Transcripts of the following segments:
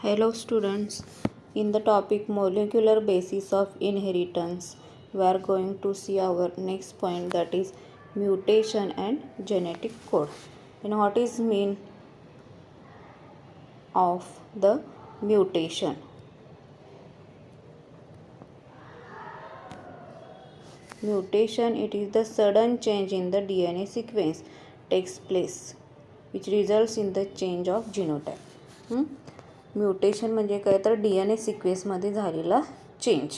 Hello students, in the topic molecular basis of inheritance, we are going to see our next point, that is mutation and genetic code. And what is mean of the mutation? Mutation, it is the sudden change in the DNA sequence takes place which results in the change of genotype. Mutation म्हणजे काय तर DNA सिक्वेन्समध्ये झालेला change,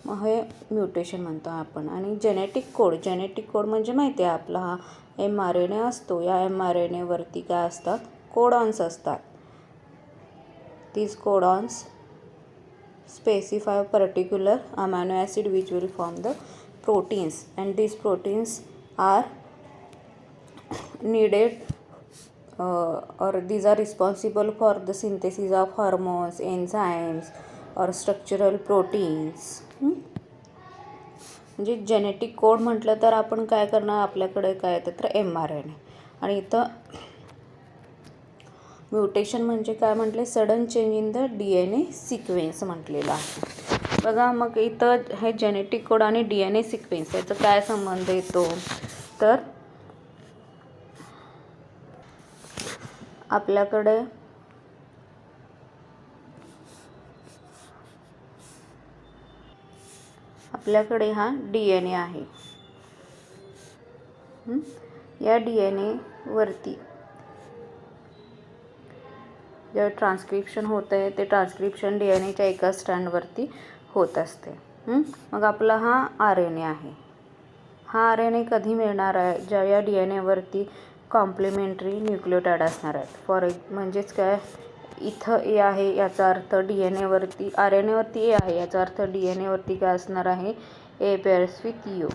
मग हे mutation म्हणतो आपण. आणि genetic code म्हणजे माहिती आहे आपला हा mRNA असतो. या mRNA वरती काय असतात, कोडॉन्स असतात. these codons specify particular amino acid which will form the proteins, and these proteins are needed or these are responsible for the synthesis of hormones, enzymes or structural proteins. म्हणजे genetic code म्हटलं तर आपण काय करणार, आपल्याकडे काय येतं तर mRNA. आणि इथं म्युटेशन म्हणजे काय म्हटले, sudden change in the DNA sequence म्हटलेलं आहे. बघा मग इथं हे जेनेटिक कोड आणि DNA सिक्वेन्स याचा काय संबंध येतो, तर आपल्याकडे हा DNA आहे. या DNA वरती जे ट्रान्सक्रिप्शन होत आहे ते ट्रान्सक्रिप्शन DNAच्या एका स्ट्रँडवरती होत असते. मग आपला हा RNA आहे. हा RNA कधी मिळणार आहे, ज्या या DNA वरती कॉम्प्लिमेंटरी न्यूक्लियोटाइड असणार आहेत. म्हणजेच काय, इथं A आहे याचा अर्थ DNA वरती RNA वरती A आहे याचा अर्थ DNA वरती काय असणार आहे, A पेअर्स विथ U.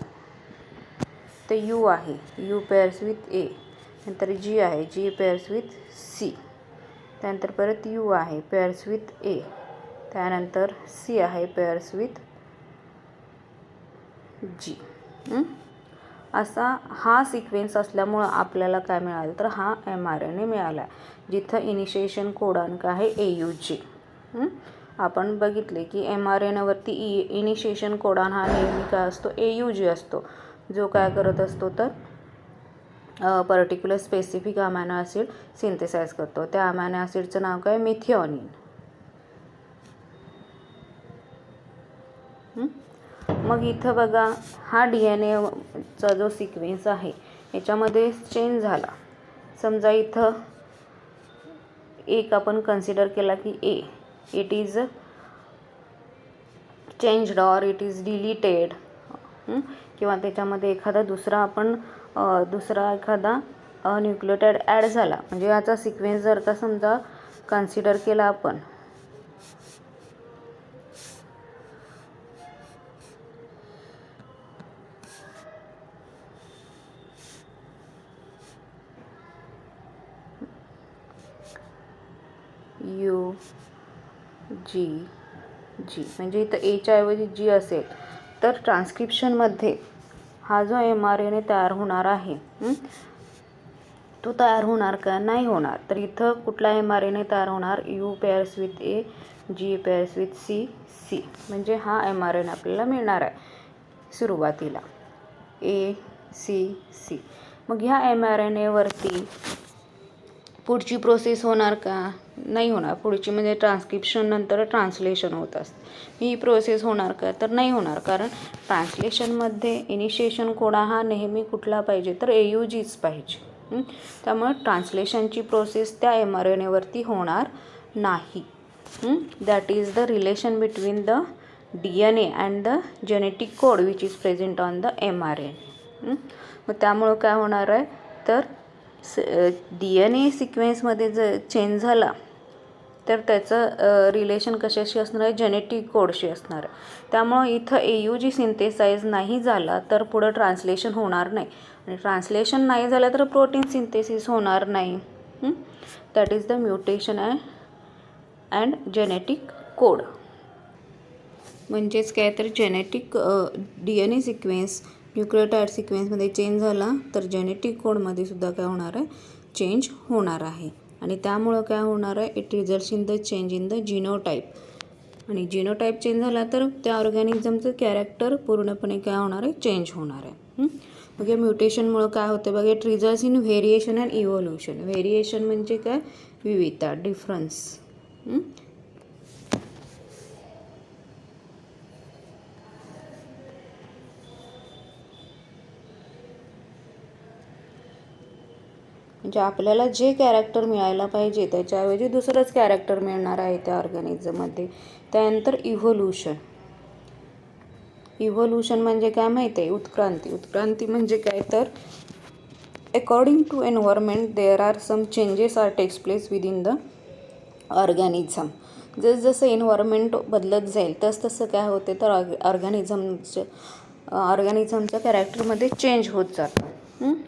ते U आहे, U पेअर्स विथ A. नंतर G आहे, G पेअर्स विथ C. त्यानंतर परत U आहे, पेअर्स विथ A. त्यानंतर C आहे, पेअर्स विथ G. असा हा सिक्वेन्स असल्यामुळं आपल्याला काय मिळालं तर हा mRNA मिळाला, जिथं इनिशिएशन कोडांक आहे AUG. आपण बघितले की mRNA वरती इनिशिएशन कोडान हा नेहमी काय असतो, AUG असतो, जो काय करत असतो तर particular specific amino acid synthesise करतो. त्या अमायनो ॲसिडचं नाव काय, मिथिओनिन. मग इथं बघा हा DNAचा जो सिक्वेन्स आहे याच्यामध्ये चेंज झाला. समजा इथं एक आपण कन्सिडर केला की it is changed or it is deleted, किंवा त्याच्यामध्ये एखादा दुसरा एखादा न्यूक्लियोटाइड ॲड झाला. म्हणजे याचा सिक्वेन्स जर का समजा कन्सिडर केला आपण, UG म्हणजे इथं Aच्या ऐवजी G असेल तर ट्रान्सक्रिप्शनमध्ये हा जो mRNA तयार होणार आहे तो तयार होणार का, नाही होणार. तर इथं कुठला mRNA तयार होणार, U pairs with A, G pairs with C. म्हणजे हा mRNA आपल्याला मिळणार आहे सुरुवातीला ACC. मग ह्या mRNA वरती पुढची प्रोसेस होणार का, नाही होणार. पुढची म्हणजे ट्रान्सक्रिप्शन नंतर ट्रान्सलेशन होत असते. ही प्रोसेस होणार का, तर नाही होणार. कारण ट्रान्सलेशनमध्ये इनिशिएशन कोडा हा नेहमी कुठला पाहिजे तर AUGच पाहिजे. त्यामुळे ट्रान्सलेशनची प्रोसेस त्या mRNA वरती होणार नाही. That is the relation between the DNA and the genetic code which is present on the mRNA. मग त्यामुळं काय होणार आहे तर DNA सिक्वेन्समध्ये जर चेंज झाला तर त्याचं रिलेशन कशाशी असणार आहे, जेनेटिक कोडशी असणार आहे. त्यामुळं इथं AUG सिंथेसाइज नाही झाला तर पुढं ट्रान्सलेशन होणार नाही, आणि ट्रान्सलेशन नाही झालं तर प्रोटीन सिंथेसिस होणार नाही. That is the mutation and genetic code. म्हणजेच काय तर जेनेटिक DNA सिक्वेन्स न्यूक्लियोटाइड सिक्वेन्समध्ये चेंज झाला तर जेनेटिक कोडमध्ये सुद्धा काय होणार आहे, चेंज होणार आहे. आणि त्यामुळं काय होणार आहे, it results in the change in the genotype. आणि जिनोटाईप चेंज झाला तर त्या ऑर्गॅनिझमचं कॅरेक्टर पूर्णपणे काय होणार आहे, चेंज होणार आहे. मग या म्युटेशनमुळं काय होतं बघा, it results in variation and evolution. Variation म्हणजे काय, विविधता, डिफरन्स. म्हणजे आपल्याला जे कॅरेक्टर मिळायला पाहिजे त्याच्याऐवजी दुसरंच कॅरेक्टर मिळणार आहे त्या ऑर्गॅनिझममध्ये. त्यानंतर इव्होल्युशन. इव्होल्युशन म्हणजे काय माहिती आहे, उत्क्रांती. उत्क्रांती म्हणजे काय तर according to environment there are some changes are takes place within the organism. जसं एन्व्हायरमेंट बदलत जाईल तसं काय होते तर ऑर्गॅनिझमच्या कॅरेक्टरमध्ये चेंज होत जातं.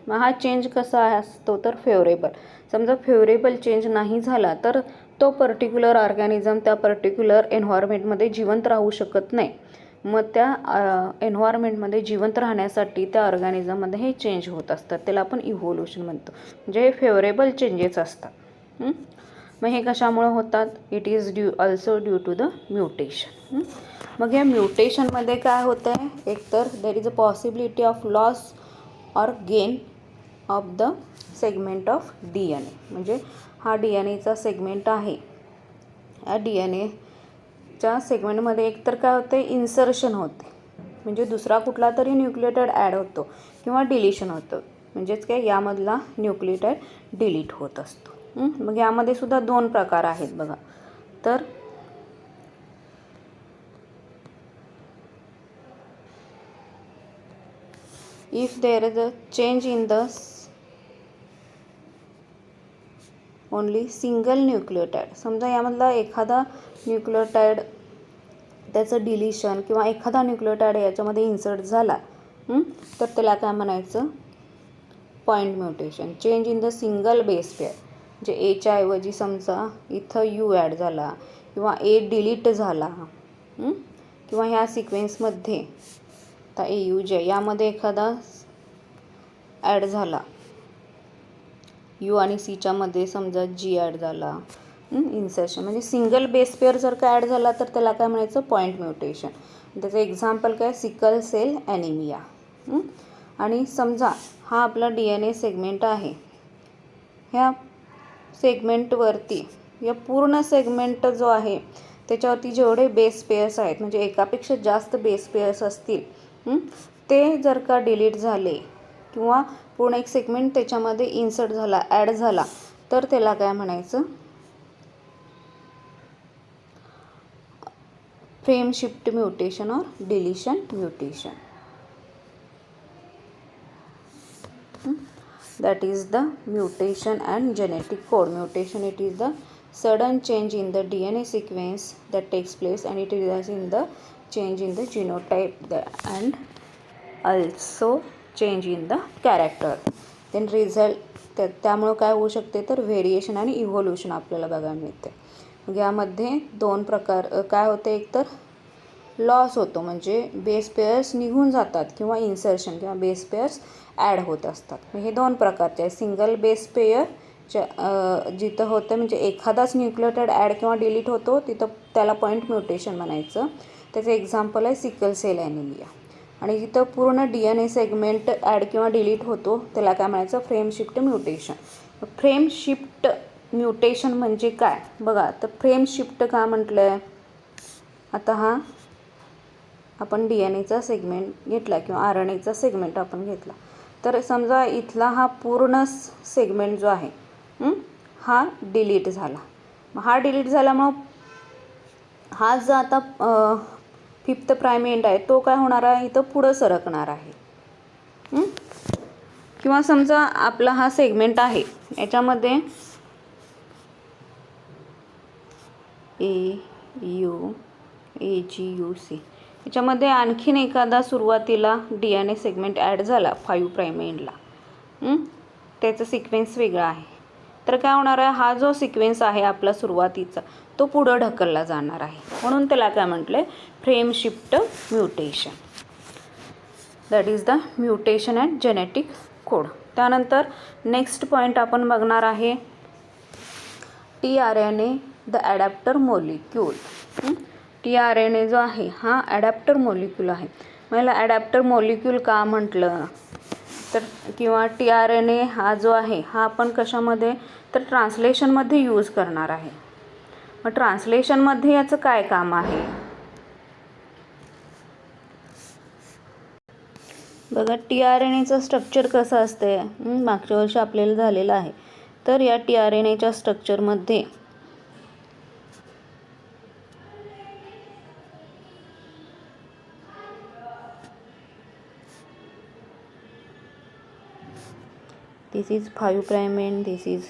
मग हा चेंज कसा असतो तर फेवरेबल. समजा फेवरेबल चेंज नाही झाला तर तो पर्टिक्युलर ऑर्गॅनिझम त्या पर्टिक्युलर एन्व्हायरमेंटमध्ये जिवंत राहू शकत नाही. मग त्या एन्व्हायरमेंटमध्ये जिवंत राहण्यासाठी त्या ऑर्गॅनिझममध्ये हे चेंज होत असतात. त्याला आपण इव्होल्युशन म्हणतो. म्हणजे हे फेवरेबल चेंजेस असतात. मग हे कशामुळे होतात, it is also due to the mutation. मग या म्युटेशनमध्ये काय होतं आहे, एकतर there is a possibility of loss or gain of the segment of DNA. म्हणजे हा DNAचा सेगमेंट आहे, या DNAच्या सेगमेंटमध्ये एकतर काय होते, इन्सर्शन होते, म्हणजे दुसरा कुठला तरी न्यूक्लियोटाइड ॲड होतो किंवा डिलिशन होतं. म्हणजेच काय, यामधला न्यूक्लियोटाइड डिलीट होत असतो. मग यामध्ये सुद्धा 2 प्रकार आहेत बघा. तर if there is a change in the only single nucleotide. समजा यामधला एखादा न्यूक्लियोटाइड त्याचं डिलिशन किंवा एखादा न्यूक्लियोटाइड याच्यामध्ये इन्सर्ट झाला तर त्याला काय म्हणायचं, point mutation. Change in the single base pair. म्हणजे एच्या ऐवजी समजा इथं यू ॲड झाला किंवा ए डिलीट झाला किंवा ह्या सिक्वेन्समध्ये आता AUJ यामध्ये एखादा ॲड झाला, यू आणि सीच्या मध्ये समजा G ॲड झाला, इन्सर्शन. म्हणजे सिंगल बेस पेअर जर का ॲड झाला तर त्याला काय म्हणायचं, पॉईंट म्युटेशन. त्याचं एक्झाम्पल काय, सिकल सेल ॲनिमिया. आणि समजा हा आपला DNA सेगमेंट आहे, ह्या सेगमेंटवरती या पूर्ण सेगमेंट जो आहे त्याच्यावरती जेवढे बेस पेअर्स आहेत, म्हणजे एकापेक्षा जास्त बेस पेअर्स असतील, ते जर का डिलीट झाले किंवा पूर्ण एक सेगमेंट त्याच्यामध्ये इन्सर्ट झाला, ॲड झाला, तर त्याला काय म्हणायचं, फ्रेम शिफ्ट म्युटेशन और deletion mutation. That is the mutation and genetic code. Mutation, it is the sudden change in the DNA sequence that takes place and it results in the change in the genotype and also change in the character. Then result त्यामुळे काय होऊ शकते तर variation आणि evolution आपल्याला बघायला मिळते. मग यामध्ये 2 प्रकार काय होते, एकतर लॉस होतो म्हणजे बेस पेअर्स निघून जातात किंवा इन्सर्शन किंवा बेस पेअर्स ॲड होत असतात. हे 2 प्रकारचे आहे. सिंगल बेस पेअर जिथं होतं म्हणजे एखादाच न्यूक्लियोटाइड ॲड किंवा डिलीट होतो तिथं त्याला पॉईंट म्युटेशन म्हणायचं. त्याचं एक्झाम्पल आहे सिकल सेल ॲनिमिया. आणि जिथं पूर्ण DNA सेगमेंट ॲड किंवा डिलीट होतो त्याला काय म्हणायचं, frame shift mutation. Frame shift mutation म्हणजे काय बघा, तर फ्रेम शिफ्ट का म्हटलं आहे, आता हा आपण DNAचा सेगमेंट घेतला किंवा RNAचा सेगमेंट आपण घेतला, तर समजा इथला हा पूर्ण सेगमेंट जो आहे हा डिलीट झाला. मग हा डिलीट झाल्यामुळं हा जो आता 5th प्राइम एंड आहे तो काय होणार आहे, इथं पुढं सरकणार आहे. किंवा समजा आपला हा सेगमेंट आहे याच्यामध्ये AUC याच्यामध्ये आणखीन एखादा सुरुवातीला DNA सेगमेंट ॲड झाला 5 प्राइम एंडला, त्याचं सिक्वेन्स वेगळा आहे, तर काय होणार आहे, हा जो सिक्वेन्स आहे आपला सुरुवातीचा तो पुढं ढकलला जाणार आहे. म्हणून त्याला काय म्हटलं आहे, frame shift mutation. That is the mutation and genetic code. त्यानंतर नेक्स्ट पॉईंट आपण बघणार आहे tRNA the adapter molecule. tRNA जो आहे हा ॲडॅप्टर मोलिक्यूल आहे. मला ॲडॅप्टर मोलिक्यूल का म्हटलं तर किंवा tRNA हा जो आहे हा आपण कशामध्ये तर ट्रान्सलेशनमध्ये यूज करणार आहे. मग ट्रान्सलेशनमध्ये याचं काय काम आहे बघा. tRNAचं स्ट्रक्चर कसं असते मागच्या वर्षी आपल्याला झालेलं आहे. तर या tRNAच्या स्ट्रक्चरमध्ये this is 5 prime end, this is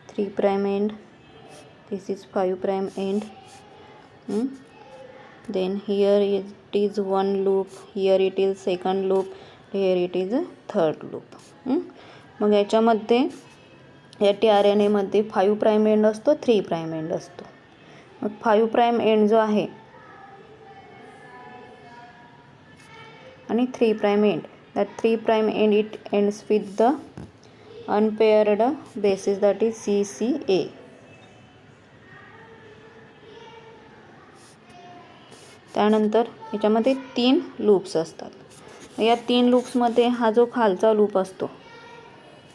3 prime end, this is 5 prime end. Then here it is one loop, here it is second loop, here it is a third loop. मग याच्यामध्ये या tRNA मध्ये 5 प्राइम एंड असतो, 3 prime end असतो. मग 5 prime end जो आहे आणि 3 prime end, that 3 prime end it ends with the unpaired bases, that is CCA. त्यानंतर याच्यामध्ये 3 लूप्स असतात. या 3 लूप्समध्ये हा जो खालचा लूप असतो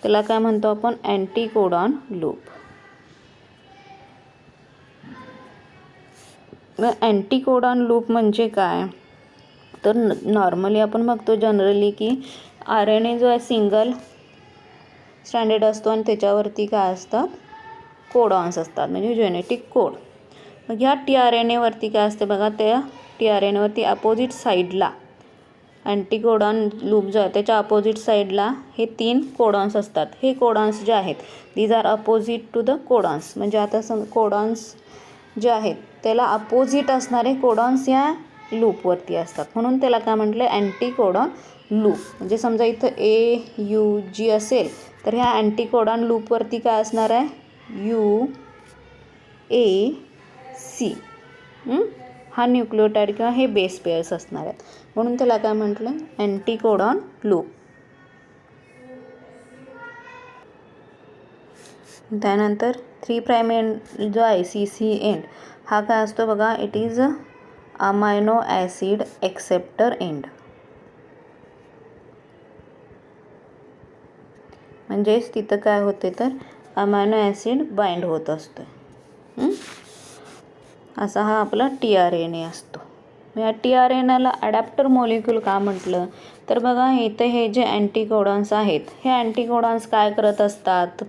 त्याला काय म्हणतो आपण अँटीकोडॉन लूप. अँटीकोडॉन लूप म्हणजे काय तर नॉर्मली आपण बघतो जनरली की RNA जो आहे सिंगल स्टँडर्ड असतो आणि त्याच्यावरती काय असतात कोडॉन्स असतात म्हणजे जेनेटिक कोड. मग ह्या tRNA वरती काय असते बघा, त्या tRNA वरती अपोजिट साईडला अँटीकोडॉन लूप जो आहे त्याच्या अपोजिट साईडला हे 3 कोडॉन्स असतात. हे कोडॉन्स जे आहेत these are opposite to the codons. म्हणजे आता कोडॉन्स जे आहेत त्याला अपोजिट असणारे कोडॉन्स या लूपवरती असतात म्हणून त्याला काय म्हटलं अँटीकोडॉन लूप. म्हणजे समजा इथं AUG असेल तर ह्या अँटीकोडॉन लूपवरती काय असणार आहे UAC. हा न्यूक्लियोटाइड किंवा हे बेस पेअर्स असणार आहेत म्हणून त्याला काय म्हटलं अँटीकोडॉन लूप. त्यानंतर 3 प्राइम एंड जो आहे CC एंड हा काय असतो बघा, it is amino acid acceptor end. म्हणजेच तिथं काय होते तर अमायनो ॲसिड बाइंड होत असतो. असा हा आपला tRNA असतो. या tRNAला ॲडॅप्टर मोलिक्यूल का म्हटलं तर बघा इथे हे जे अँटीकोडॉन्स आहेत हे अँटीकोडॉन्स काय करत असतात,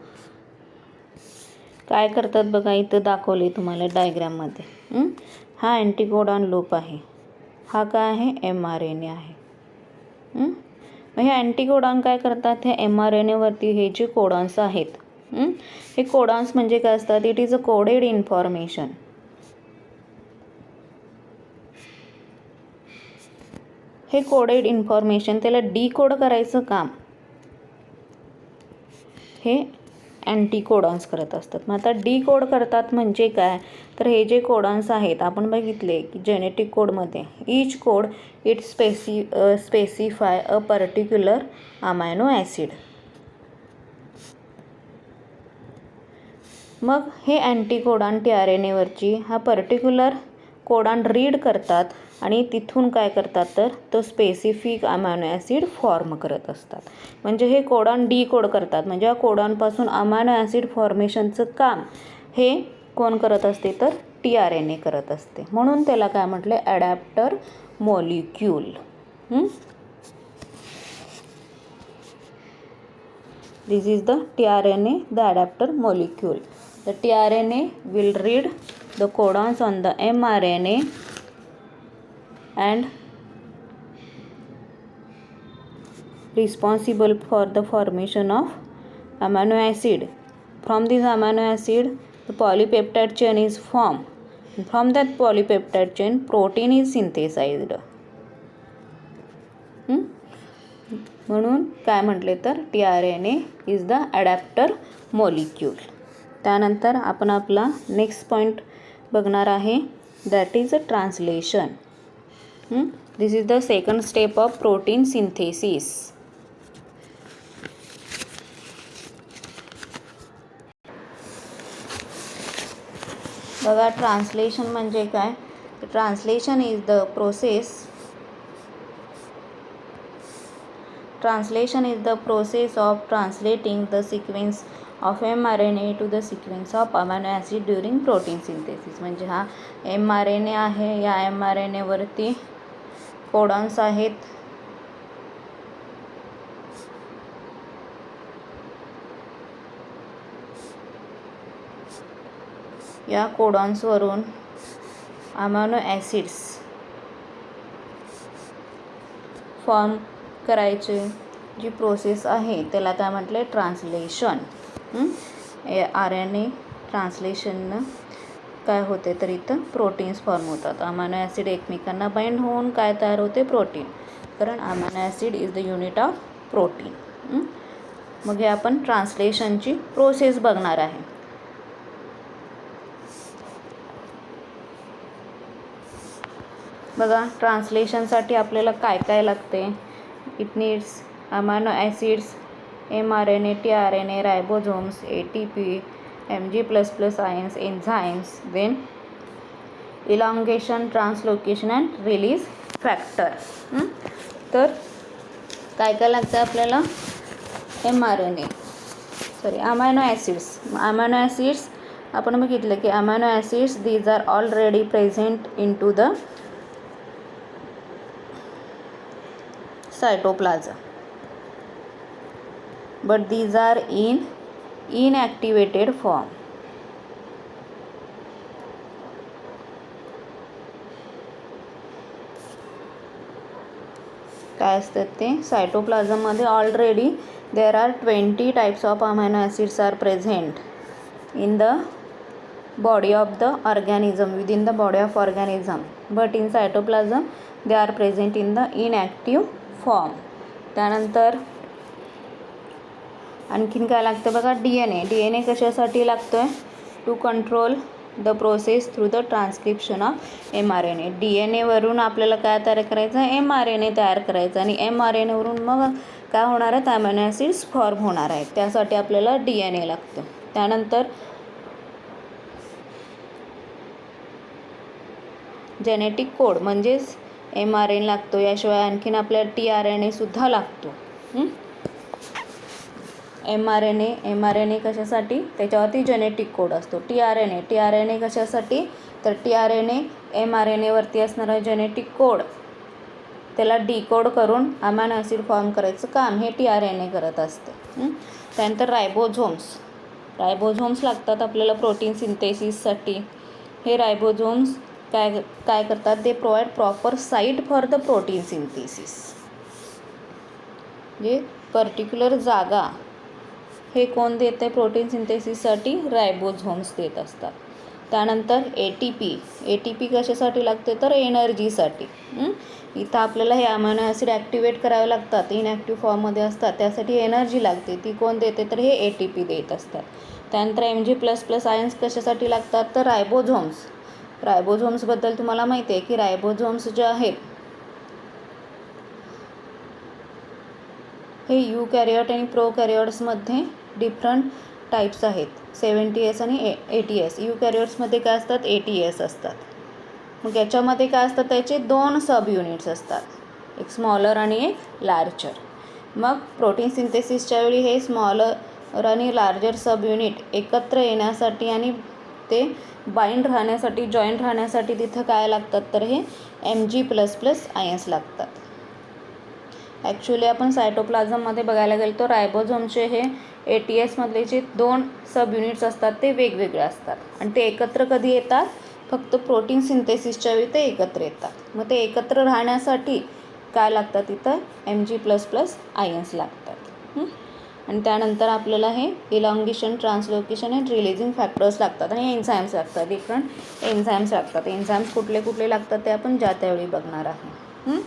काय करतात बघा इथं दाखवले तुम्हाला डायग्राममध्ये. हा अँटीकोडॉन लूप आहे, हा काय आहे mRNA आहे. मग हे अँटीकोडॉन काय करतात, हे mRNA वरती हे जे कोडॉन्स आहेत हे कोडॉन्स म्हणजे काय असतात, it is a coded information. हे कोडेड इन्फॉर्मेशन त्याला डिकोड करायचं काम हे अँटीकोडॉन्स करत असतात. मग आता डिकोड करतात म्हणजे काय तर हे जे कोडॉन्स आहेत आपण बघितले की जेनेटिक कोडमध्ये each code it specify a particular amino acid. मग हे अँटीकोडॉन tRNA वरची हा पर्टिक्युलर कोडॉन रीड करतात आणि तिथून काय करतात तर तो स्पेसिफिक अमायनो ॲसिड फॉर्म करत असतात. म्हणजे हे कोडॉन डिकोड करतात. म्हणजे या कोडॉनपासून अमायनो ॲसिड फॉर्मेशनचं काम हे कोण करत असते तर tRNA करत असते म्हणून त्याला काय म्हटले adapter molecule. This is the tRNA the adapter molecule. The tRNA will read the codons on the mRNA and responsible for the formation of amino acid. From this amino acid the polypeptide chain is formed. From that polypeptide chain protein is synthesized. म्हणून काय म्हटले तर tRNA is the adapter molecule. त्यानंतर आपण आपला next point बघणार आहे that is a translation. This is the second step of protein synthesis. बघा ट्रान्सलेशन म्हणजे काय. Translation is the process of translating the sequence of mRNA to the sequence of amino acid during protein synthesis. म्हणजे हा mRNA आहे, या mRNA वरती codons आहेत, या कोडॉन्सवरून अमायनो ॲसिड्स फॉर्म करायचे जी प्रोसेस आहे त्याला काय म्हटले, ट्रान्सलेशन. RNA ट्रान्सलेशननं काय होते तर इथं प्रोटीन्स फॉर्म होतात. अमायनो ॲसिड एकमेकांना बाइंड होऊन काय तयार होते, प्रोटीन. कारण amino acid is the unit of protein. मग हे आपण ट्रान्सलेशनची प्रोसेस बघणार आहे. बघा ट्रान्सलेशनसाठी आपल्याला काय काय लागते. It needs amino acids, mRNA, tRNA, ribosomes, ATP, Mg++ ions, enzymes, then elongation, translocation and release factor. तर काय काय लागतं आपल्याला, अमायनो ॲसिड्स आपण बघितलं की amino acids these are already present in to the cytoplasm, but these are in inactivated form. काय असतात ते, सायटोप्लाझममध्ये already there are 20 types of amino acids are present in the body of the organism, within the body of organism, but in cytoplasm they are present in the inactive form. त्यानंतर आणखीन काय लागतं बघा, DNA कशासाठी लागतो आहे, to control the process through the transcription of mRNA. DNA वरून आपल्याला काय तयार करायचं आहे, mRNA तयार करायचं, आणि mRNA वरून मग काय होणार आहे, अमायनो ॲसिड्स फॉर्म होणार आहेत. त्यासाठी आपल्याला DNA लागतं. त्यानंतर जेनेटिक कोड म्हणजेच mRNA लागतो. याशिवाय आणखीन आपल्याला tRNA सुद्धा लागतो. mRNA कशासाठी, त्याच्यावरती जेनेटिक कोड असतो. tRNA कशासाठी, तर tRNA mRNA वरती असणारा जेनेटिक कोड त्याला डिकोड करून अमायनो ॲसिड फॉर्म करायचं काम हे tRNA करत असते. त्यानंतर रायबोझोम्स लागतात आपल्याला प्रोटीन सिंथेसिससाठी. हे रायबोझोम्स काय करतात, they provide proper site for the protein synthesis. जे पर्टिक्युलर जागा हे कोण देते प्रोटीन सिंथेसिससाठी, रायबोझोम्स देत असतात. त्यानंतर ATP कशासाठी लागते तर एनर्जीसाठी. इथं आपल्याला हे अमायनो ॲसिड ॲक्टिवेट करावे लागतात, इनॲक्टिव्ह फॉर्ममध्ये असतात, त्यासाठी एनर्जी लागते. ती कोण देते तर हे ATP देत असतात. त्यानंतर Mg++ आयन्स कशासाठी लागतात तर रायबोझोम्सबद्दल तुम्हाला माहिती आहे की रायबोझोम्स जे आहेत हे यूकॅरियोट आणि प्रोकॅरियोट्समध्ये डिफरंट टाईप्स आहेत. 70S आणि 80S. यूकॅरियोट्समध्ये काय असतात, 80S असतात. मग याच्यामध्ये काय असतात, त्याचे 2 सब युनिट्स असतात, एक स्मॉलर आणि एक लार्जर. मग प्रोटीन सिंथेसिसच्या वेळी हे स्मॉलर आणि लार्जर सब युनिट एकत्र येण्यासाठी आणि ते बाइंड राहण्यासाठी, जॉईंट राहण्यासाठी तिथं काय लागतात तर हे Mg++ आयन्स लागतात. ॲक्च्युली आपण सायटोप्लाझममध्ये बघायला गेलो तर रायबोझोमचे हे 80S मधले जे 2 सब युनिट्स असतात ते वेगवेगळे असतात आणि ते एकत्र कधी येतात, फक्त प्रोटीन सिंथेसिसच्या वेळी ते एकत्र येतात. मग ते एकत्र राहण्यासाठी काय लागतात, इथं Mg++ आयन्स लागतात. आणि त्यानंतर आपल्याला हे elongation, translocation and releasing factors लागतात आणि एन्झाईम्स लागतात. डिफरंट एन्झाईम्स लागतात. एन्झाईम्स कुठले कुठले लागतात ते आपण ज्या त्यावेळी बघणार आहे.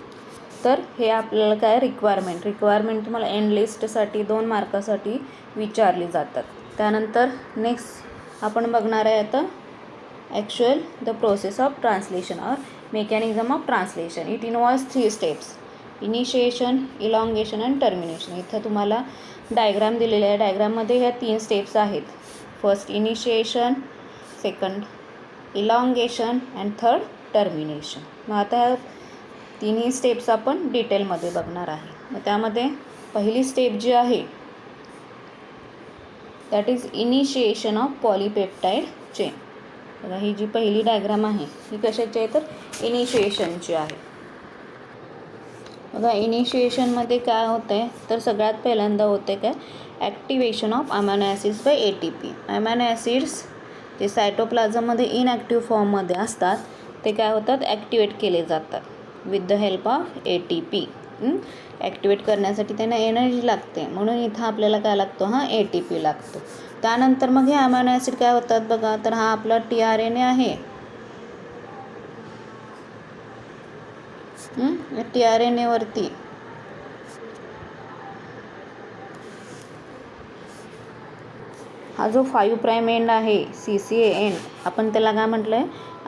तर हे आपल्याला काय रिक्वायरमेंट तुम्हाला एंड लिस्टसाठी 2 मार्कासाठी विचारली जातात. त्यानंतर नेक्स्ट आपण बघणार आहे आता actual the process of translation or mechanism of translation. It involves 3 steps: initiation, elongation and termination. इथं तुम्हाला डायग्राम दिलेला आहे. डायग्राममध्ये ह्या 3 स्टेप्स आहेत. First initiation, second elongation and third termination. मग आता ह्या तिन्ही स्टेप्स आपण डिटेलमध्ये बघणार आहे. मग त्यामध्ये पहिली स्टेप जी आहे that is initiation of polypeptide chain. बघा ही जी पहिली डायग्राम आहे ही कशाची आहे तर इनिशिएशनची आहे. बघा इनिशिएशनमध्ये काय होतं आहे तर सगळ्यात पहिल्यांदा होतं आहे काय activation of amino acids by ATP. Amino acids जे सायटोप्लाझममध्ये इनॲक्टिव्ह फॉर्ममध्ये असतात ते काय होतात ॲक्टिवेट केले जातात with the help of ATP. Activate करण्यासाठी त्यांना एनर्जी लागते म्हणून इथं आपल्याला काय लागतो हा ATP लागतो. त्यानंतर मग हे अमायनो ॲसिड काय होतात बघा तर हा आपला tRNA आहे. tRNA वरती हा जो 5 प्राइम एंड आहे CCA एंड आपण त्याला काय म्हटलं आहे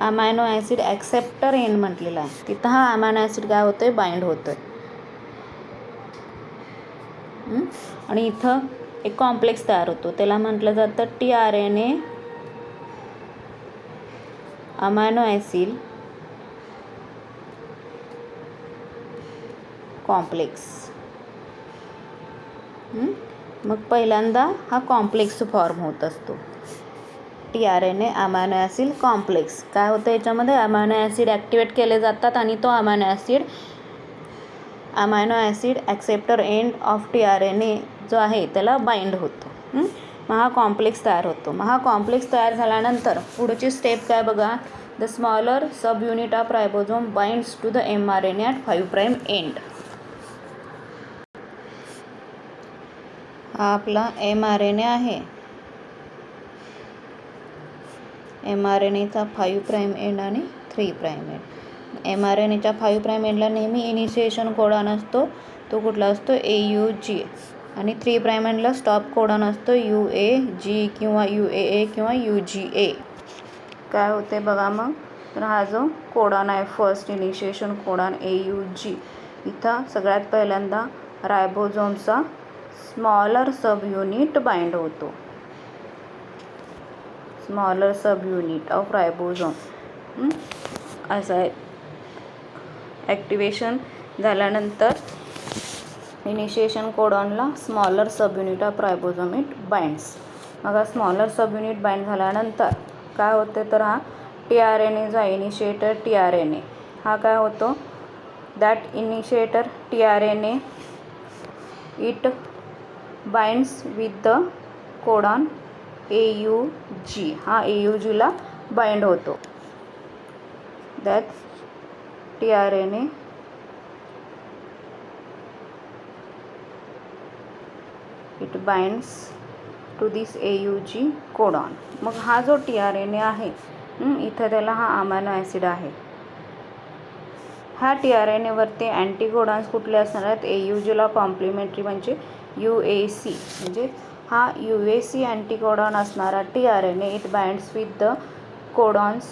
अमायनो ॲसिड ॲक्सेप्टर एंड म्हटलेला आहे. तिथं हा अमायनो ॲसिड काय होतो आहे बाइंड होतो आहे. आणि इथं एक कॉम्प्लेक्स तयार होतो त्याला म्हटलं जातं tRNA अमायनो ॲसिड कॉम्प्लेक्स. मग पहिल्यांदा हा कॉम्प्लेक्स फॉर्म होत असतो tRNA अमायनो ॲसिड कॉम्प्लेक्स. काय होतं याच्यामध्ये अमायनो ॲसिड ॲक्टिवेट केले जातात आणि तो amino acid acceptor end of tRNA जो आहे त्याला बाइंड होतो. मग हा कॉम्प्लेक्स तयार होतो. मग हा कॉम्प्लेक्स तयार झाल्यानंतर पुढची स्टेप काय बघा the smaller sub unit of ribosome binds to the mRNA at 5 prime end. हा आपला mRNA आहे. mRNAचा 5 प्राइम एंड आणि 3 प्राइम एंड. mRNAच्या 5 प्राइम एंडला नेहमी इनिशिएशन कोडॉन असतो तो कुठला असतो AUG आणि 3 प्राइम एंडला स्टॉप कोडॉन असतो UAG किंवा UAA किंवा UGA. काय होते बघा मग तर हा जो कोडॉन आहे फर्स्ट इनिशिएशन कोडॉन AUG इथं सगळ्यात पहिल्यांदा रायबोझोमचा स्मॉलर सब युनिट बाइंड होतो. Smaller sub unit of ribosome असं आहे. ॲक्टिवेशन झाल्यानंतर इनिशिएशन कोडॉनला smaller sub unit of ribosome it binds. मग हा स्मॉलर सब युनिट बाइंड झाल्यानंतर काय होते तर हा tRNA जो आहे इनिशिएटर tRNA हा काय होतो that initiator tRNA it binds with the codon AUG. हा AUGला बाइंड होतो. That tRNA it binds to this AUG codon. मग हा जो tRNA आहे इथं त्याला हा अमायनो ॲसिड आहे. ह्या tRNA वरती अँटीकोडॉन्स कुठले असणार आहेत AUGला कॉम्प्लिमेंटरी म्हणजे UAC म्हणजे हा UAC अँटीकोडॉन असणारा tRNA it binds with the codons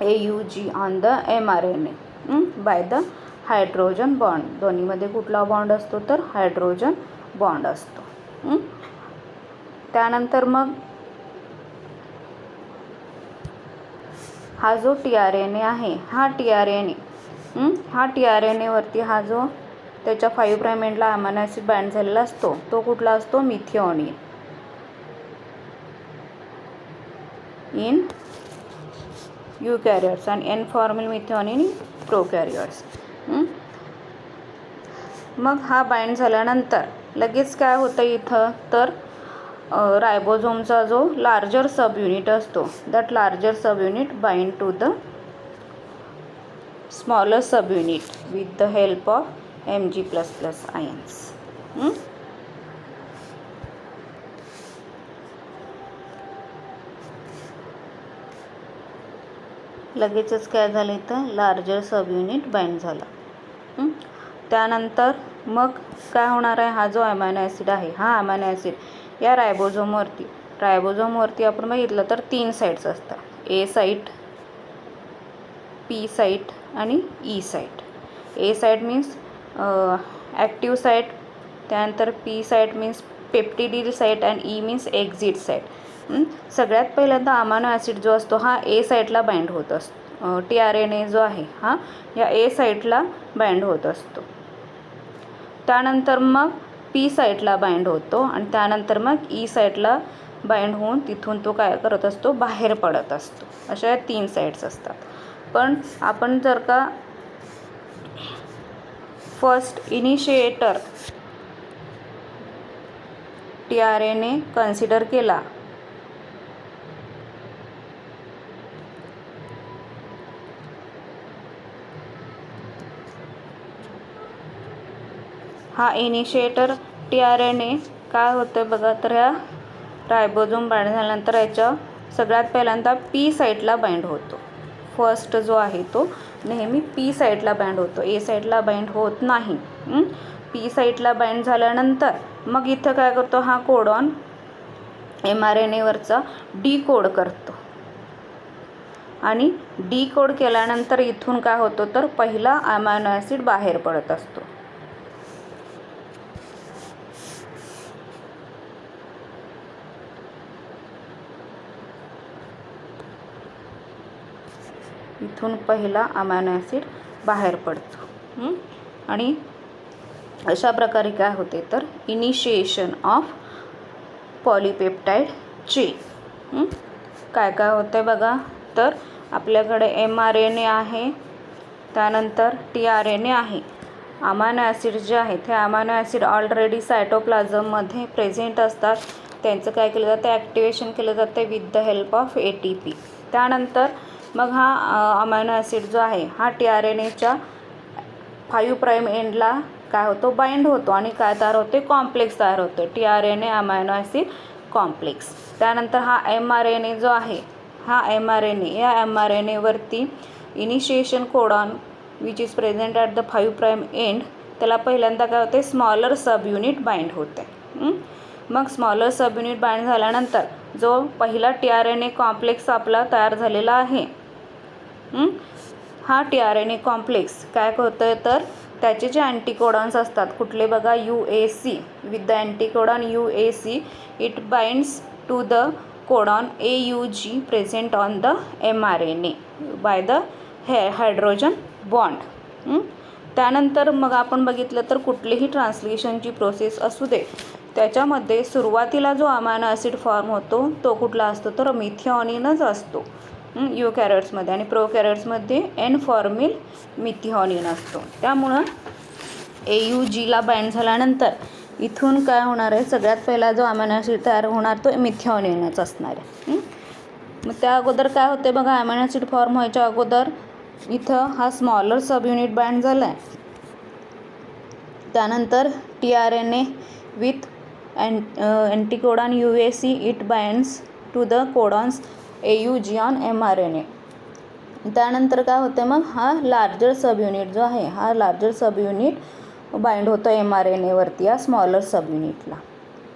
AUG on the mRNA by the hydrogen bond. दोन्हीमध्ये कुठला बॉन्ड असतो तर हायड्रोजन बॉन्ड असतो. त्यानंतर मग हा जो tRNA आहे हा tRNA वरती हा जो त्याच्या 5 प्राइम एंडला अमायनो ॲसिड बाइंड झालेला असतो तो कुठला असतो मिथिओनिन. इन यूकॅरियोट्स आणि एन फॉर्मल मिथिओनिन इन प्रोकॅरियोट्स. मग हा बाइंड झाल्यानंतर लगेच काय होतं इथं तर रायबोझोमचा जो लार्जर सब युनिट असतो that larger sub unit bind to the smaller sub unit with the help of Mg++ ions. लगेचच काय झालं इथं लार्जर सब युनिट बाइंड झाला. त्यानंतर मग काय होणार आहे हा जो अमायनो ॲसिड आहे हा अमायनो ॲसिड या रायबोझोमवरती आपण बघितलं तर 3 साईट्स असतात. A साईट पी साईट आणि ई साईट. ए साईट मीन्स ॲक्टिव्ह साईट, त्यानंतर पी साईट मीन्स पेप्टिडिल साईट आणि ई मीन्स एक्झिट साईट. सगळ्यात पहिल्यांदा अमायनो ॲसिड जो असतो हा ए साईटला बाइंड होत असतो. TRNA जो आहे हा या ए साईटला बाइंड होत असतो. त्यानंतर मग पी साईटला बाइंड होतो आणि त्यानंतर मग ई साईटला बाइंड होऊन तिथून तो काय करत असतो, बाहेर पडत असतो. अशा या 3 साईट्स असतात. पण आपण जर का फर्स्ट इनिशिएटर TRNA कन्सिडर केला हा इनिशिएटर TRNA काय होतं बघा, तर ह्या रायबोझोम बाइंड झाल्यानंतर याच्या सगळ्यात पहिल्यांदा पी साईटला बाइंड होतो. फर्स्ट जो आहे तो नेहमी पी साईटला बाइंड होतो, ए साईटला बाइंड होत नाही. पी साईटला बाइंड झाल्यानंतर मग इथं काय करतो, हा कोडॉन mRNAवरचा डिकोड करतो आणि डिकोड केल्यानंतर इथून काय होतं, तर पहिला अमायनो ॲसिड बाहेर पडत असतो. इथून पहिला अमायनो ॲसिड बाहेर पडतो. आणि अशा प्रकारे काय होते, तर इनिशिएशन ऑफ पॉलीपेप्टाईड चेन. काय काय होते बघा, तर आपल्याकडे mRNA आहे, त्यानंतर TRNA आहे. अमायनो ॲसिड जे आहेत हे अमायनो ॲसिड ऑलरेडी सायटोप्लाझममध्ये प्रेझेंट असतात. त्यांचं काय केलं जातं, ॲक्टिवेशन केलं जातं with the help of ATP. त्यानंतर मग हा अमायनो ॲसिड जो आहे हा TRNAच्या 5 प्राईम एंडला काय होतो, बाइंड होतो आणि काय तयार होते, कॉम्प्लेक्स तयार होतं, TRNA अमायनो ॲसिड कॉम्प्लेक्स. त्यानंतर हा mRNA जो आहे हा mRNA या mRNAवरती initiation codon which is present at the 5 prime end त्याला पहिल्यांदा काय होते, स्मॉलर सब युनिट बाइंड होते. मग स्मॉलर सब युनिट बाइंड झाल्यानंतर जो पहिला TRNA कॉम्प्लेक्स आपला तयार झालेला आहे हा TRNA कॉम्प्लेक्स काय होतं, तर त्याचे जे अँटीकोडॉन्स असतात कुठले बघा, UAC with the anticodon UAC it binds to the codon AUG present on the mRNA by the hydrogen bond. त्यानंतर मग आपण बघितलं तर कुठलीही ट्रान्सलेशनची प्रोसेस असू दे त्याच्यामध्ये सुरुवातीला जो अमायनो ॲसिड फॉर्म होतो तो कुठला असतो, तर मिथिओनिनच असतो युकॅरियोट्समध्ये, आणि प्रोकॅरियोट्समध्ये एन फॉर्मिल मिथिओनिन असतो. त्यामुळं AUGला बाइंड झाल्यानंतर इथून काय होणार आहे, सगळ्यात पहिला जो अमायनो ॲसिड तयार होणार तो मिथिओनिनच असणार आहे. मग त्या अगोदर काय होते बघा, अमायनो ॲसिड फॉर्म व्हायच्या अगोदर इथं हा स्मॉलर सब युनिट बाइंड झाला आहे. त्यानंतर TRNA with anticodon UAC it binds to the codons AUG on mRNA. त्यानंतर काय होतं, मग हा लार्जर सब युनिट जो आहे हा लार्जर सब युनिट बाइंड होतो mRNAवरती या स्मॉलर सब युनिटला.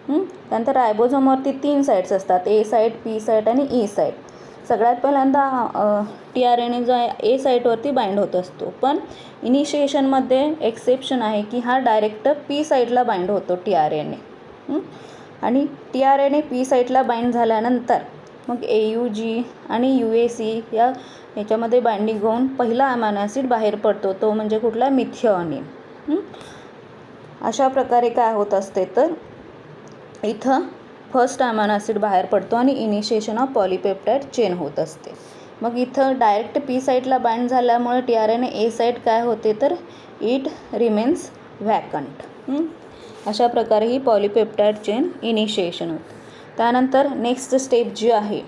त्यानंतर रायबोझोमवरती 3 साईट्स असतात, ए साईट, पी साईट आणि ई साईट. सगळ्यात पहिल्यांदा TRNA जो आहे ए साईटवरती बाइंड होत असतो, पण इनिशिएशनमध्ये एक्सेप्शन आहे की हा डायरेक्ट पी साईटला बाइंड होतो TRNA. आणि TRNA पी साईटला बाइंड झाल्यानंतर मग AUG आणि UAC याच्यामध्ये बाइंडिंग होऊन पहिला अमायनो ॲसिड बाहेर पडतो, तो म्हणजे कुठला, मिथिओनिन. अशा प्रकारे काय होत असते, तर इथं फर्स्ट अमायनो ॲसिड बाहेर पडतो आणि इनिशिएशन ऑफ पॉलीपेप्टाईड चेन होत असते. मग इथं डायरेक्ट पी साईटला बाइंड झाल्यामुळे TRNA ए साईट काय होते, तर इट रिमेन्स व्हॅकंट. अशा प्रकारे ही पॉलीपेप्टाईड चेन इनिशिएशन होते. त्यानंतर नेक्स्ट स्टेप जी आहे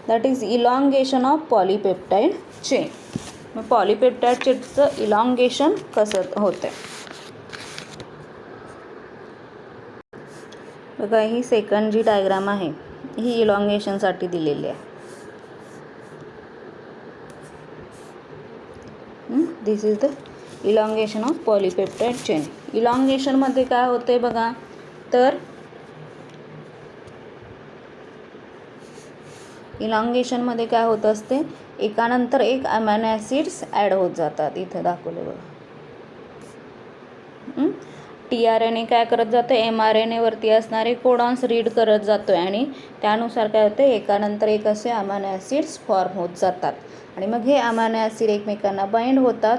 that is elongation of polypeptide chain. मग पॉलीपेप्टाईड चेनचं इलॉंगेशन कसं होतं बघा, ही सेकंड जी डायग्राम आहे ही इलॉंगेशनसाठी दिलेली आहे. This is the elongation of polypeptide chain. इलॉंगेशनमध्ये काय होते बघा, तर इलॉंगेशनमध्ये काय होत असते, एकानंतर एक अमायनो ॲसिड्स ॲड होत जातात. इथं दाखवले बघा. TRNA काय करत जातं, mRNA वरती असणारे कोडॉन्स रीड करत जातो आहे आणि त्यानुसार काय होते, एकानंतर एक असे अमायनो ॲसिड्स फॉर्म होत जातात आणि मग हे अमायनो ॲसिड एकमेकांना बाइंड होतात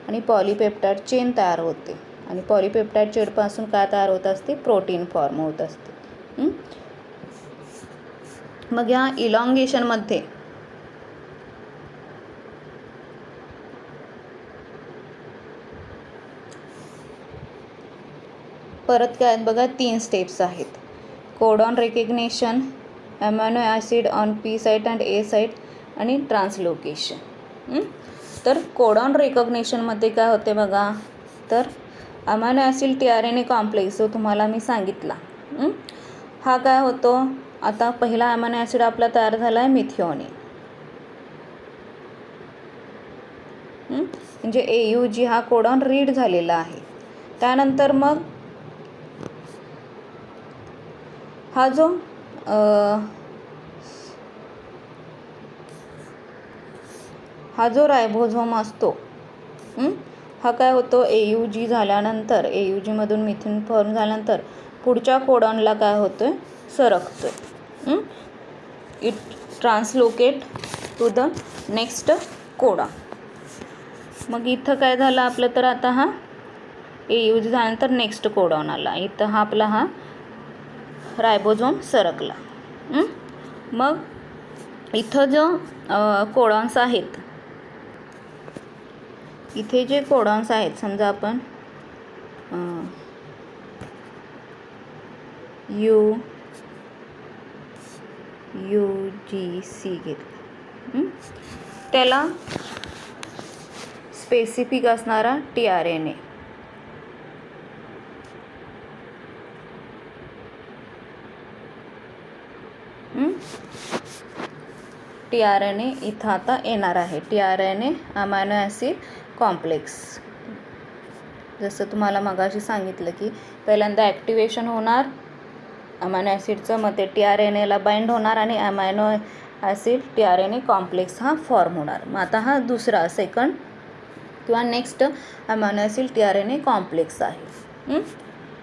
आणि पॉलीपेप्टाइड चेन तयार होते आणि पॉलीपेप्टाइड चेनपासून काय तयार होत असते, प्रोटीन फॉर्म होत असते. मग या इलॉंगेशनमध्ये परत काय बघा, 3 स्टेप्स आहेत. Codon recognition, amino acid on P site and A site आणि ट्रान्सलोकेशन. तर कोडॉन रेकग्नेशनमध्ये काय होते बघा, तर अमायनो ॲसिड TRNA कॉम्प्लेक्स जो तुम्हाला मी सांगितला, हा काय होतो, आता पहिला अमायनो ॲसिड आपला तयार झाला आहे मिथिओनिन. म्हणजे AUG हा कोडॉन रीड झालेला आहे. त्यानंतर मग हा जो रायबोझोम असतो, हा काय होतो, AUG झाल्यानंतर AUGमधून मिथिन फॉर्म झाल्यानंतर पुढच्या कोडॉनला काय होतं, सरकतो. It translocate to the next codon. मग इथं काय झालं आपलं, तर आता हा AUG झाल्यानंतर नेक्स्ट कोडॉन आला. इथं हा आपला हा रायबोझोम सरकला. मग इथं जो कोडॉन्स आहेत, इथे जे कोडॉन्स आहेत, समजा आपण UGC घेतलं, त्याला स्पेसिफिक असणारा TRNA, TRNA इथं आता येणार आहे. TRNA amino acid complex. जसं तुम्हाला मगाशी सांगितलं की पहिल्यांदा ॲक्टिवेशन होणार अमायनो ॲसिडचं, मग ते TRNAला बाइंड होणार आणि अमायनो ॲसिड TRNA कॉम्प्लेक्स हा फॉर्म होणार. मग आता हा दुसरा सेकंड किंवा next amino acid TRNA complex आहे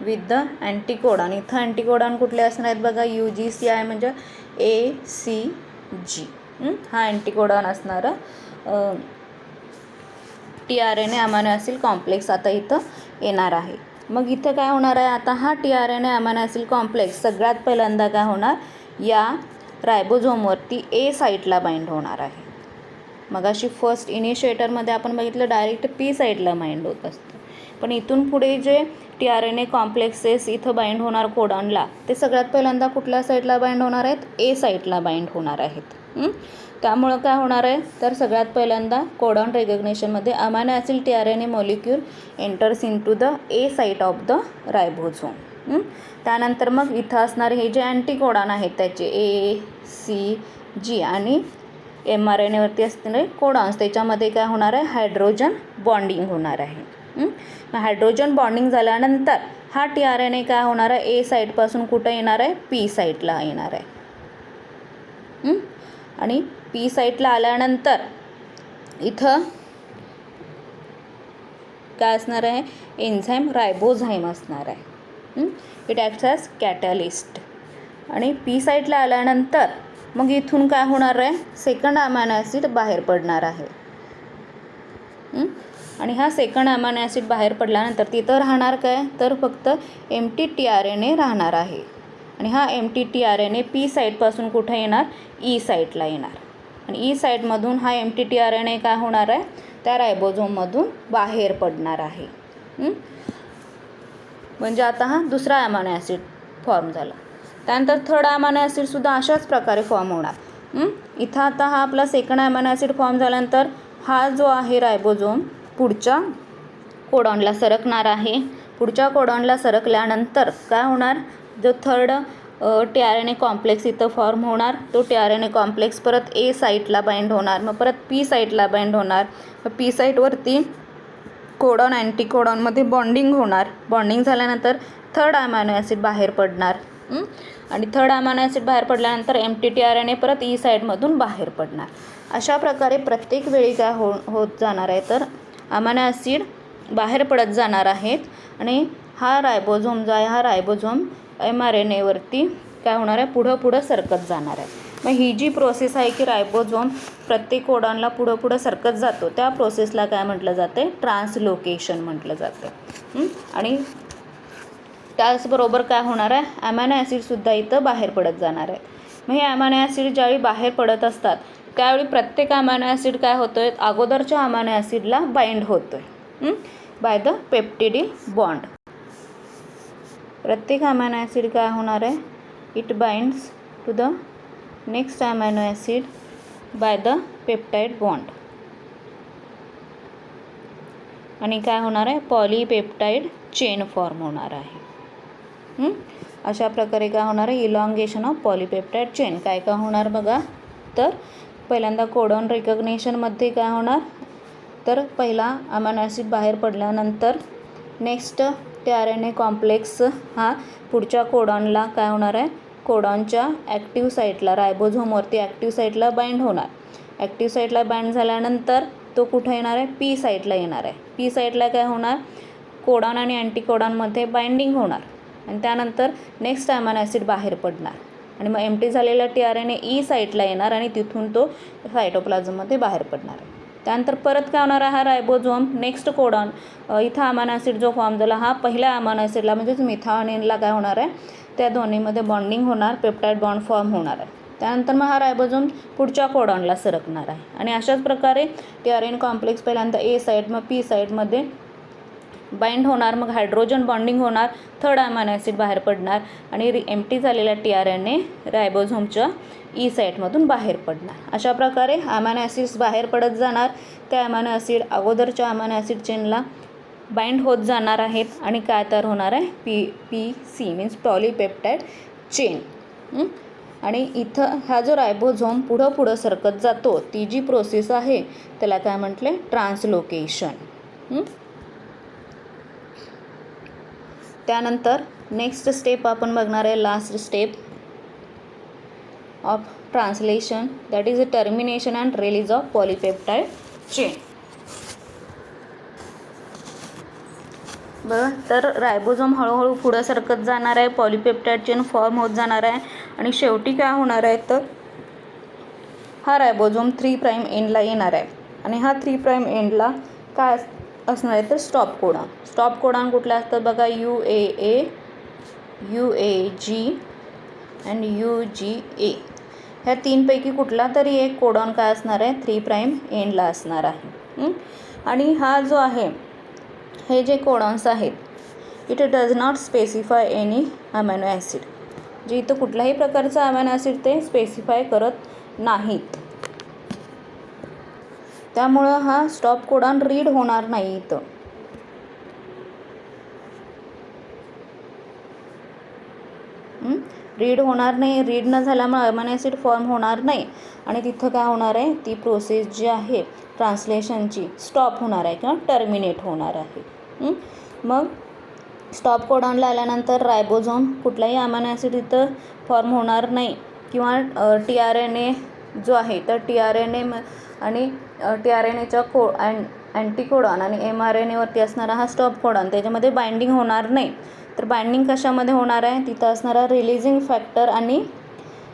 विथ द अँटीकोडॉन. इथं अँटीकोडॉन कुठले असणार आहेत बघा, UGC आहे म्हणजे ACG. हा अँटीकोडॉन असणारा TRNA अमायनो ॲसिड कॉम्प्लेक्स आता इथं येणार आहे. मग इथं काय होणार आहे, आता हा TRNA अमायनो ॲसिड कॉम्प्लेक्स सगळ्यात पहिल्यांदा काय होणार, या रायबोझोमवरती A साईटला बाइंड होणार आहे. मग अशी फर्स्ट इनिशिएटरमध्ये आपण बघितलं डायरेक्ट P साईटला बाइंड होत असतं, पण इथून पुढे जे TRNA कॉम्प्लेक्सेस इथं बाइंड होणार कोडॉनला, ते सगळ्यात पहिल्यांदा कुठल्या साईटला बाइंड होणार आहेत, A साईटला बाइंड होणार आहेत. त्यामुळं काय होणार आहे, तर सगळ्यात पहिल्यांदा कोडॉन रेकग्नेशनमध्ये amino acid TRNA molecule enters in to the A site of the ribosome. त्यानंतर मग इथं असणारे हे जे अँटीकोडॉन आहेत त्याचे ACG आणि mRNAवरती असणारे कोडॉन्स, त्याच्यामध्ये काय होणार आहे, हायड्रोजन बॉन्डिंग होणार आहे. हायड्रोजन बॉन्डिंग झाल्यानंतर हा TRNA काय होणार आहे, A साईटपासून कुठं येणार आहे, P साईटला येणार आहे. आणि P साईटला आल्यानंतर इथं काय असणार आहे, एन्झाईम रायबोझाईम असणार आहे. It acts as catalyst. आणि P साईटला आल्यानंतर मग इथून काय होणार आहे, सेकंड अमायनो ॲसिड बाहेर पडणार आहे. आणि हा सेकंड अमायनो ॲसिड बाहेर पडल्यानंतर तिथं राहणार काय, तर फक्त एम्प्टी TRNA राहणार आहे. आणि हा एम्प्टी TRNA P साईटपासून कुठं येणार, E साईटला येणार. आणि E साईटमधून हा एम्प्टी TRNA काय होणार आहे, त्या रायबोझोममधून बाहेर पडणार आहे. म्हणजे आता हा दुसरा अमायनो ॲसिड फॉर्म झाला. त्यानंतर थर्ड अमायनो ॲसिडसुद्धा अशाच प्रकारे फॉर्म होणार. इथं आता हा आपला सेकंड अमायनो ॲसिड फॉर्म झाल्यानंतर हा जो आहे रायबोझोम पुढच्या कोडॉनला सरकणार आहे. पुढच्या कोडॉनला सरकल्यानंतर काय होणार, जो थर्ड TRNA कॉम्प्लेक्स इथं फॉर्म होणार, तो TRNA कॉम्प्लेक्स परत A साईटला बाइंड होणार, मग परत P साईटला बाइंड होणार. मग P साईटवरती कोडॉन अँटीकोडॉनमध्ये बॉन्डिंग होणार. बॉन्डिंग झाल्यानंतर थर्ड अमायनो ॲसिड बाहेर पडणार. आणि थर्ड अमायनो ॲसिड बाहेर पडल्यानंतर mTTRNA परत ई साईडमधून बाहेर पडणार. अशा प्रकारे प्रत्येक वेळी काय होत जाणार आहे, तर अमायनो ॲसिड बाहेर पडत जाणार आहेत आणि हा रायबोझोम जो आहे, हा रायबोझोम mRNA वरती काय होणार आहे, पुढं सरकत जाणार आहे. मग ही जी प्रोसेस आहे की रायबोझोम प्रत्येक कोडॉनला पुढं सरकत जातो, त्या प्रोसेसला काय म्हटलं जाते, ट्रान्सलोकेशन म्हटलं जातं. आणि त्याचबरोबर काय होणार आहे, अमायनो ॲसिडसुद्धा इथं बाहेर पडत जाणार आहे. मग हे अमायनो ॲसिड ज्यावेळी बाहेर पडत असतात त्यावेळी प्रत्येक अमायनो ॲसिड काय होतो आहे, अगोदरच्या अमायनो ॲसिडला बाइंड होतो आहे बाय द पेप्टिडिल बॉन्ड. प्रत्येक अमायनो ॲसिड काय होणार आहे, it binds to the next amino acid by the peptide bond. आणि काय होणार आहे, पॉलीपेप्टाइड चेन फॉर्म होणार आहे. अशा प्रकारे काय होणार आहे, इलॉंगेशन ऑफ पॉलीपेप्टाइड चेन. काय होणार बघा, तर पहिल्यांदा कोडॉन रिकग्नेशनमध्ये काय होणार, तर पहिला अमायनो ॲसिड बाहेर पडल्यानंतर नेक्स्ट tRNA कॉम्प्लेक्स हा पुढच्या कोडॉनला काय होणार आहे, कोडॉनच्या ॲक्टिव्ह साईटला, रायबोझोमवरती ॲक्टिव्ह साईटला बाइंड होणार. ॲक्टिव्ह साईटला बाइंड झाल्यानंतर तो कुठे येणार आहे, पी साईटला येणार आहे. पी साईटला काय होणार, कोडॉन आणि अँटीकोडॉनमध्ये बाइंडिंग होणार आणि त्यानंतर नेक्स्ट अमायनो ॲसिड बाहेर पडणार आणि मग एम्प्टी झालेला tRNA ई साईटला येणार आणि तिथून तो सायटोप्लाझममध्ये बाहेर पडणार. त्यानंतर परत काय होणार आहे, हा रायबोझोम नेक्स्ट कोडॉन इथं अमायनो ॲसिड जो फॉर्म झाला हा पहिल्या अमायनो ॲसिडला म्हणजेच मिथायोनिनला काय होणार आहे, त्या दोन्हीमध्ये बॉन्डिंग होणार, पेप्टाइड बॉन्ड फॉर्म होणार आहे. त्यानंतर मग हा रायबोझोम पुढच्या कोडॉनला सरकणार आहे आणि अशाच प्रकारे tRNA कॉम्प्लेक्स पहिल्यांदा ए साईड मग पी साईडमध्ये बाइंड होणार, मग हायड्रोजन बॉन्डिंग होणार, थर्ड अमायनो ॲसिड बाहेर पडणार आणि एम्प्टी झालेला tRNA रायबोझोमच्या ई साईटमधून बाहेर पडणार. अशा प्रकारे अमायनो ॲसिड्स बाहेर पडत जाणार. त्या अमायनो ॲसिड अगोदरच्या अमायनो ॲसिड चेनला बाइंड होत जाणार आहेत आणि काय तयार होणार आहे, PPC मीन्स पॉलीपेप्टाइड चेन. आणि इथं हा जो रायबोझोम पुढं सरकत जातो, ती जी प्रोसेस आहे त्याला काय म्हटले, ट्रान्सलोकेशन. त्यानंतर नेक्स्ट स्टेप आपण बघणार आहे, last step of translation, that is a termination and release of polypeptide chain. बरं, तर रायबोझोम हळूहळू पुढं सरकत जाणार आहे, पॉलीपेप्टाइड चेन फॉर्म होत जाणार आहे आणि शेवटी काय होणार आहे, तर हा रायबोझोम 3' एंडला येणार आहे आणि हा 3' एंडला काय असणार आहे, तर स्टॉप कोडॉन. स्टॉप कोडॉन कुठले असतात बघा, UAA, UAG अँड UGA. ह्या तीनपैकी कुठला तरी एक कोडॉन काय असणार आहे, 3' एंडला असणार आहे. आणि हा जो आहे, हे जे कोडॉन्स आहेत, it does not specify any amino acid. जे इथं कुठल्याही प्रकारचा अमायनो ॲसिड ते स्पेसिफाय करत नाहीत, त्यामुळं हा स्टॉप कोडॉन रीड होणार नाही इथं. रीड होणार नाही, रीड न झाल्यामुळे अमायनो ॲसिड फॉर्म होणार नाही आणि तिथं काय होणार आहे, ती प्रोसेस जी आहे ट्रान्सलेशनची स्टॉप होणार आहे किंवा टर्मिनेट होणार आहे. मग स्टॉप कोडॉनला आल्यानंतर रायबोझोम कुठलाही अमायनो ॲसिड इथं फॉर्म होणार नाही किंवा tRNA जो आहे तर tRNA आणि tRNAच्या अँटीकोडॉन आणि mRNAवरती असणारा हा स्टॉप कोडॉन त्याच्यामध्ये बाइंडिंग होणार नाही. तर बाइंडिंग कशामध्ये होणार आहे, तिथं असणारा रिलीजिंग फॅक्टर आणि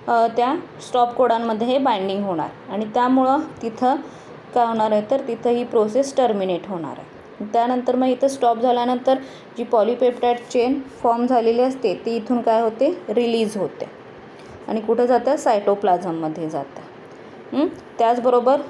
त्या स्टॉप कोडॉनमध्ये हे बाइंडिंग होणार आणि त्यामुळं तिथं काय होणार आहे, तर तिथं ही प्रोसेस टर्मिनेट होणार आहे. त्यानंतर मग इथं स्टॉप झाल्यानंतर जी पॉलीपेप्टाइड चेन फॉर्म झालेली असते ती इथून काय होते, रिलीज होते आणि कुठं जातं, सायटोप्लाझममध्ये जातं. त्याचबरोबर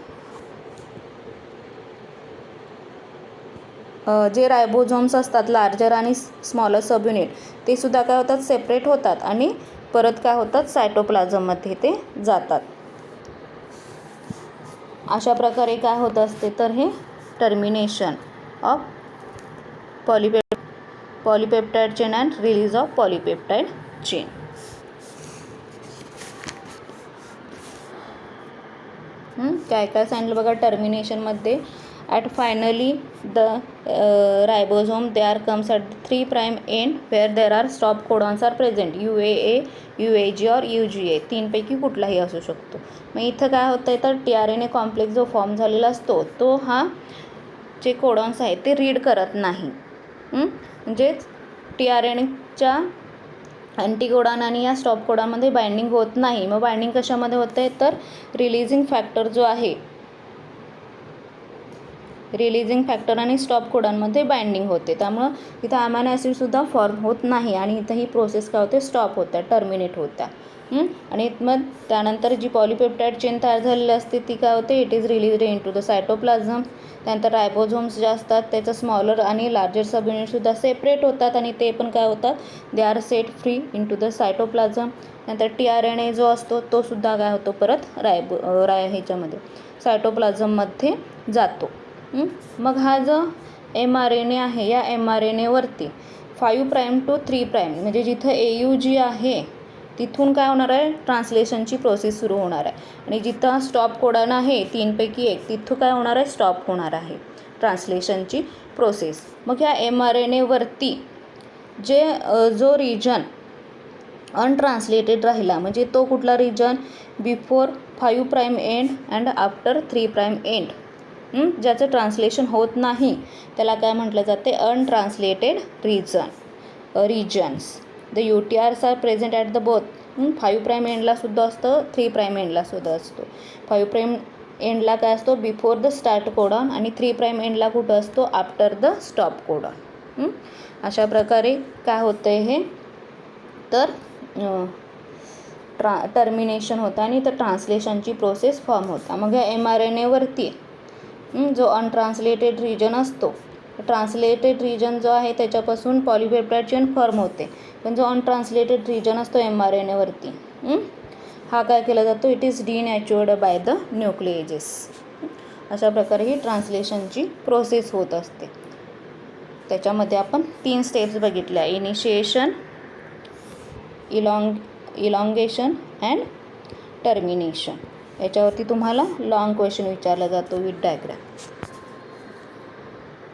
जे रायबोझोम्स असतात लार्जर आणि स्मॉलर सबयुनिट ते सुद्धा काय होतात, सेपरेट होतात आणि परत काय होतात, सायटोप्लाझममध्ये ते जातात. अशा प्रकारे काय होत असते, तर हे termination of polypeptide chain and release of polypeptide chain. काय काय सांगितलं बघा, टर्मिनेशनमध्ये At finally the ribosome there comes at the 3' end where there are stop codons are present, UAA, UAG or UGA, तीनपैकी कुठलाही असू शकतो. मग इथं काय होतं आहे तर TRNA कॉम्प्लेक्स जो फॉर्म झालेला असतो तो हा जे कोडॉन्स आहेत ते रीड करत नाही. म्हणजेच TRNAच्या अँटीकोडॉन आणि या स्टॉप कोडॉनमध्ये बाइंडिंग होत नाही. मग बाइंडिंग कशामध्ये होतं आहे तर रिलीजिंग फॅक्टर जो आहे, रिलीजिंग फॅक्टर आणि स्टॉप कोडॉनमध्ये बाइंडिंग होते. त्यामुळं इथं अमायनो ॲसिडसुद्धा फॉर्म होत नाही आणि इथं ही प्रोसेस काय होते स्टॉप होत्या, टर्मिनेट होत्या. आणि मग त्यानंतर जी पॉलिपेप्टाईड चेन तयार झालेली असते ती काय होते, it is released in to the cytoplasm. त्यानंतर रायबोझोम्स जे असतात त्याचं स्मॉलर आणि लार्जर सब युनिटसुद्धा सेपरेट होतात आणि ते पण काय होतात, they are set free in to the cytoplasm. नंतर TRNA जो असतो तो सुद्धा काय होतो परत ह्याच्यामध्ये सायटोप्लाझममध्ये जातो. मग हा जो mRNA आहे या mRNAवरती 5' to 3' म्हणजे जिथं AUG आहे तिथून काय होणार आहे, ट्रान्सलेशनची प्रोसेस सुरू होणार आहे. आणि जिथं स्टॉप कोडॉन आहे 3पैकी 1 तिथं काय होणार आहे, स्टॉप होणार आहे ट्रान्सलेशनची प्रोसेस. मग ह्या mRNAवरती जो रिजन अनट्रान्सलेटेड राहिला म्हणजे तो कुठला region, before 5' end and after 3' end, ज्याचं ट्रान्सलेशन होत नाही त्याला काय म्हटलं जाते, untranslated regions. The UTRs are present at the both, 5' एंडला सुद्धा असतं, 3' एंडला सुद्धा असतो. 5' एंडला काय असतो, बिफोर द स्टार्ट कोडॉन आणि 3' एंडला कुठं असतो, आफ्टर द स्टॉप कोडॉन. अशा प्रकारे काय होतं आहे हे तर टर्मिनेशन होतं आणि तर ट्रान्सलेशनची प्रोसेस फॉर्म होता. मग या mRNAवरती जो अनट्रान्सलेटेड रिजन असतो, ट्रान्सलेटेड रिजन जो आहे त्याच्यापासून पॉलिपेप्टाईड चेन फॉर्म होते. पण जो अनट्रान्सलेटेड रिजन असतो mRNAवरती हा काय केला जातो, it is denatured by the nucleases. अशा प्रकारे ही ट्रान्सलेशनची प्रोसेस होत असते. त्याच्यामध्ये आपण 3 स्टेप्स बघितल्या, इनिशिएशन, इलॉंगेशन अँड टर्मिनेशन. याच्यावरती तुम्हाला लॉंग क्वेश्चन विचारला जातो विथ डायग्राम.